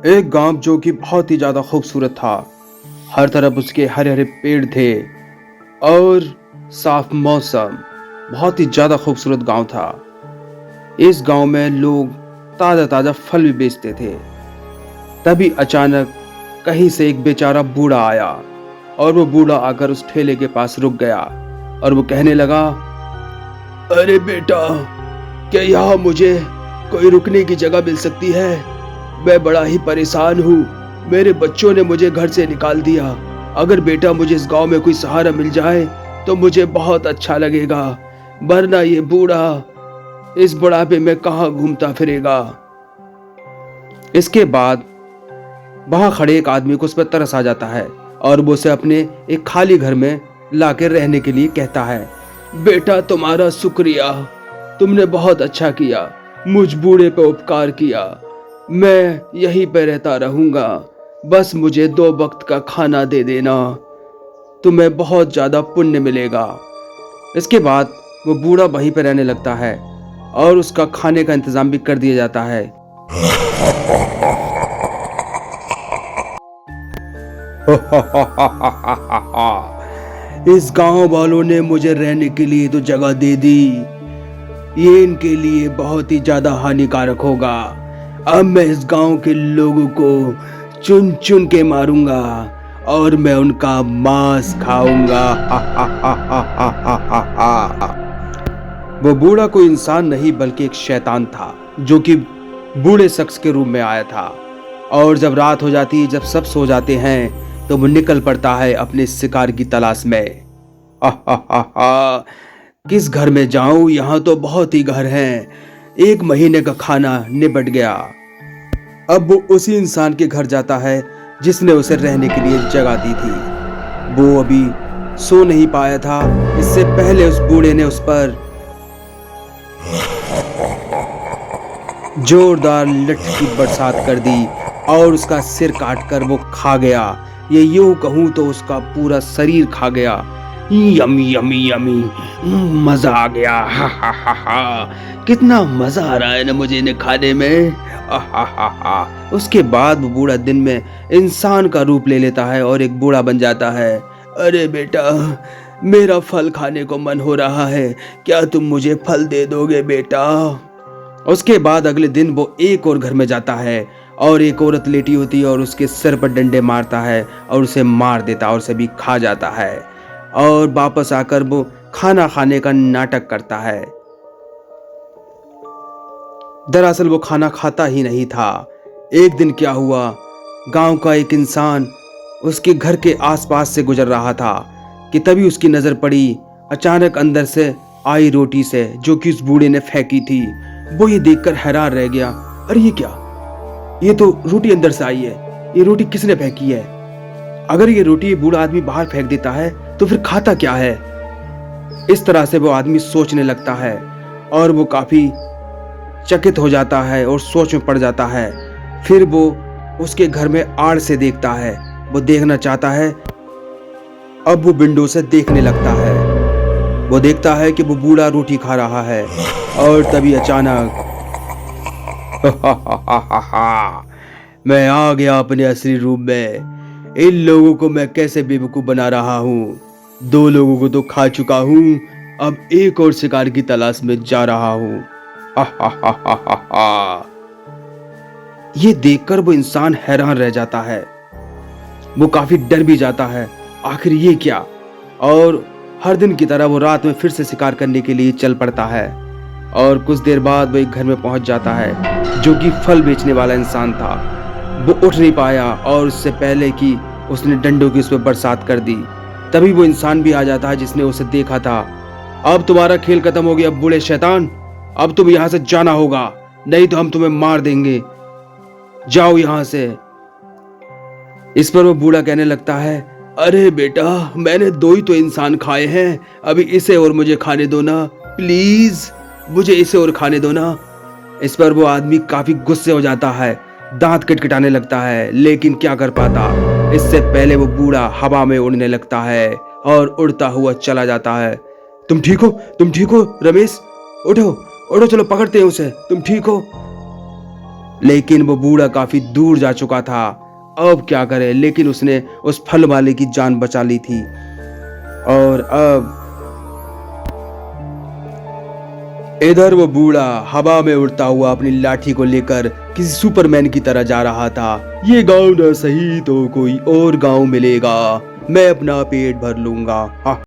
एक गांव जो कि बहुत ही ज्यादा खूबसूरत था। हर तरफ उसके हरे हरे पेड़ थे और साफ मौसम। बहुत ही ज्यादा खूबसूरत गांव था। इस गांव में लोग ताजा ताजा फल भी बेचते थे। तभी अचानक कहीं से एक बेचारा बूढ़ा आया और वो बूढ़ा आकर उस ठेले के पास रुक गया और वो कहने लगा, अरे बेटा, क्या यहाँ मुझे कोई रुकने की जगह मिल सकती है? मैं बड़ा ही परेशान हूँ। मेरे बच्चों ने मुझे घर से निकाल दिया। अगर बेटा मुझे इस गांव में कोई सहारा मिल जाए तो मुझे बहुत अच्छा लगेगा, वरना ये बूढ़ा इस बुढ़ापे में कहाँ घूमता फिरेगा। इसके बाद वहां खड़े एक आदमी को उस पर तरस आ जाता है और वो उसे अपने एक खाली घर में लाकर रहने के लिए कहता है, बेटा तुम्हारा शुक्रिया, तुमने बहुत अच्छा किया, मुझ बूढ़े पे उपकार किया। मैं यहीं पे रहता रहूंगा, बस मुझे 2 वक्त का खाना दे देना, तुम्हें बहुत ज्यादा पुण्य मिलेगा। इसके बाद वो बूढ़ा वहीं पे रहने लगता है और उसका खाने का इंतजाम भी कर दिया जाता है। इस गांव वालों ने मुझे रहने के लिए तो जगह दे दी, ये इनके लिए बहुत ही ज्यादा हानिकारक होगा। अब मैं इस गांव के लोगों को चुन चुन के मारूंगा और मैं उनका मांस खाऊंगा। वो बूढ़ा कोई इंसान नहीं बल्कि एक शैतान था जो कि बूढ़े शख्स के रूप में आया था। और जब रात हो जाती है, जब सब सो जाते हैं, तो वो निकल पड़ता है अपने शिकार की तलाश में। किस घर में जाऊं, यहाँ तो बहुत ही घर हैं। 1 महीने का खाना निपट गया। अब वो उसी इंसान के घर जाता है जिसने उसे रहने के लिए जगह दी थी। वो अभी सो नहीं पाया था, इससे पहले उस बूढ़े ने उस पर जोरदार लठ की बरसात कर दी और उसका सिर काटकर वो खा गया। ये यूं कहूं तो उसका पूरा शरीर खा गया। यमी यमी यमी, मजा आ गया। हा हा हा हा, कितना मजा आ रहा है ना मुझे इन्हें खाने में। हा हा हा हा। उसके बाद वो बूढ़ा दिन में इंसान का रूप ले लेता है और एक बूढ़ा बन जाता है। अरे बेटा, मेरा फल खाने को मन हो रहा है, क्या तुम मुझे फल दे दोगे बेटा? उसके बाद अगले दिन वो एक और घर में जाता है और एक औरत लेटी होती है और उसके सिर पर डंडे मारता है और उसे मार देता है और उसे भी खा जाता है। और वापस आकर वो खाना खाने का नाटक करता है। दरअसल वो खाना खाता ही नहीं था। एक दिन क्या हुआ, गांव का एक इंसान उसके घर के आसपास से गुजर रहा था कि तभी उसकी नजर पड़ी अचानक अंदर से आई रोटी से, जो कि उस बूढ़े ने फेंकी थी। वो ये देखकर हैरान रह गया, अरे ये क्या, ये तो रोटी अंदर से आई है, ये रोटी किसने फेंकी है? अगर ये रोटी ये बूढ़ा आदमी बाहर फेंक देता है तो फिर खाता क्या है? इस तरह से वो आदमी सोचने लगता है और वो काफी चकित हो जाता है और सोच में पड़ जाता है। फिर वो उसके घर में आड़ से देखता है, वो देखना चाहता है। अब वो विंडो से देखने लगता है, वो देखता है कि वो बूढ़ा रोटी खा रहा है और तभी अचानक मैं आ गया अपने असली रूप में। इन लोगों को मैं कैसे बेवकूफ बना रहा हूँ। 2 लोगों को तो खा चुका हूँ, अब एक और शिकार की तलाश में जा रहा हूँ। ये देखकर वो इंसान हैरान रह जाता है, वो काफी डर भी जाता है, आखिर ये क्या? और हर दिन की तरह वो रात में फिर से शिकार करने के लिए चल पड़ता है। और कुछ देर बाद वो एक घर में पहुंच जाता है जो कि फल बेचने वाला इंसान था। वो उठ नहीं पाया और उससे पहले कि उसने डंडों की उस पर बरसात कर दी, तभी वो इंसान भी आ जाता है जिसने उसे देखा था। अब तुम्हारा खेल खत्म हो गया बूढ़े शैतान, अब तुम यहाँ से जाना होगा, नहीं तो हम तुम्हें मार देंगे, जाओ यहाँ से। इस पर वो बूढ़ा कहने लगता है, अरे बेटा, मैंने 2 ही तो इंसान खाए हैं, अभी इसे और मुझे खाने दो ना, प्लीज मुझे इसे और खाने दो ना। इस पर वो आदमी काफी गुस्से हो जाता है, दांत किटकिटाने लगता है, लेकिन क्या कर पाता। इससे पहले वो बूढ़ा हवा में उड़ने लगता है और उड़ता हुआ चला जाता है। तुम ठीक हो, तुम ठीक हो रमेश? उठो उठो, चलो पकड़ते हैं उसे, तुम ठीक हो? लेकिन वो बूढ़ा काफी दूर जा चुका था। अब क्या करे, लेकिन उसने उस फल वाले की जान बचा ली थी। और अब इधर वो बूढ़ा हवा में उड़ता हुआ अपनी लाठी को लेकर किसी सुपरमैन की तरह जा रहा था। ये गांव न सही तो कोई और गांव मिलेगा, मैं अपना पेट भर लूंगा। हाँ।